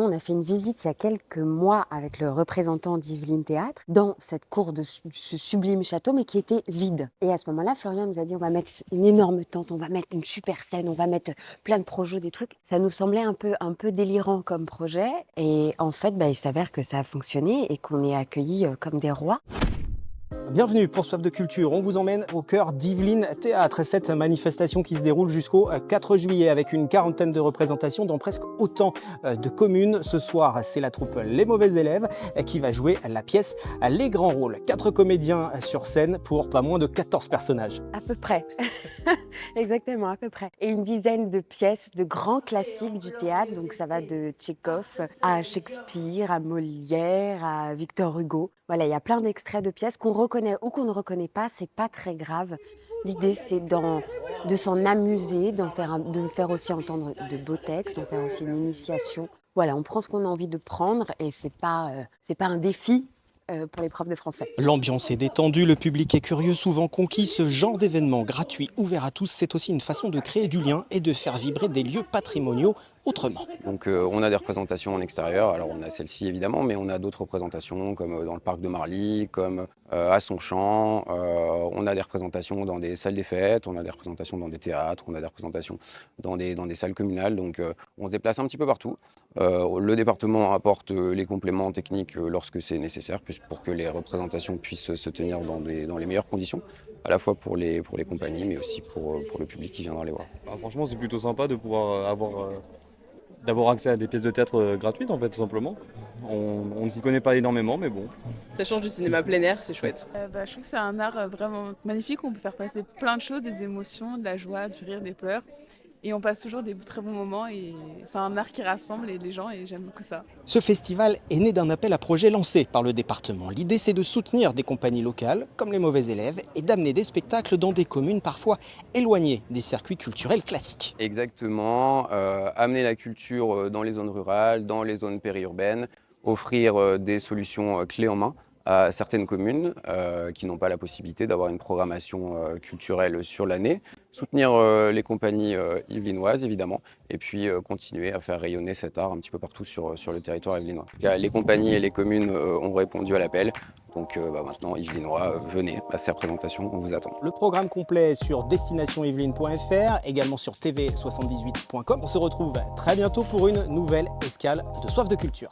on a fait une visite il y a quelques mois avec le représentant d'Yveline Théâtre dans cette cour de ce sublime château, mais qui était vide. Et à ce moment-là, Florian nous a dit, on va mettre une énorme tente, on va mettre une super scène, on va mettre plein de projets, des trucs. Ça nous semblait un peu délirant comme projet. Et en fait, il s'avère que ça a fonctionné et qu'on est accueillis comme des rois. Bienvenue pour Soif de Culture, on vous emmène au cœur d'Yveline Théâtre, cette manifestation qui se déroule jusqu'au 4 juillet avec une quarantaine de représentations dans presque autant de communes. Ce soir, c'est la troupe Les Mauvais Élèves qui va jouer la pièce Les Grands Rôles. 4 comédiens sur scène pour pas moins de 14 personnages. À peu près. Exactement, à peu près. Et une dizaine de pièces de grands classiques du théâtre. Donc ça va de Tchekhov à Shakespeare, à Molière, à Victor Hugo. Voilà, il y a plein d'extraits de pièces qu'on reconnaît ou qu'on ne reconnaît pas, c'est pas très grave. L'idée, c'est de s'en amuser, de faire aussi entendre de beaux textes, d'en faire aussi une initiation. Voilà, on prend ce qu'on a envie de prendre et c'est pas un défi pour les profs de français. L'ambiance est détendue, le public est curieux, souvent conquis. Ce genre d'événement gratuit, ouvert à tous, c'est aussi une façon de créer du lien et de faire vibrer des lieux patrimoniaux autrement. Donc on a des représentations en extérieur, alors on a celle-ci évidemment, mais on a d'autres représentations comme dans le parc de Marly, comme à Sonchamp, on a des représentations dans des salles des fêtes, on a des représentations dans des théâtres, on a des représentations dans des salles communales, donc on se déplace un petit peu partout. Le département apporte les compléments techniques lorsque c'est nécessaire, pour que les représentations puissent se tenir dans les meilleures conditions, à la fois pour les compagnies, mais aussi pour le public qui viendra les voir. Franchement, c'est plutôt sympa de pouvoir d'avoir accès à des pièces de théâtre gratuites, en fait, tout simplement. On ne s'y connaît pas énormément, mais bon. Ça change du cinéma plein air, c'est chouette. Je trouve que c'est un art vraiment magnifique où on peut faire passer plein de choses, des émotions, de la joie, du rire, des pleurs. Et on passe toujours des très bons moments et c'est un art qui rassemble les gens et j'aime beaucoup ça. Ce festival est né d'un appel à projet lancé par le département. L'idée, c'est de soutenir des compagnies locales, comme Les Mauvais Élèves, et d'amener des spectacles dans des communes parfois éloignées des circuits culturels classiques. Exactement, amener la culture dans les zones rurales, dans les zones périurbaines, offrir des solutions clés en main à certaines communes qui n'ont pas la possibilité d'avoir une programmation culturelle sur l'année, soutenir les compagnies yvelinoises évidemment, et puis continuer à faire rayonner cet art un petit peu partout sur le territoire yvelinois. Les compagnies et les communes ont répondu à l'appel, donc maintenant Yvelinois, venez à ces représentations, on vous attend. Le programme complet sur destinationyveline.fr, également sur tv78.com. On se retrouve très bientôt pour une nouvelle escale de Soif de Culture.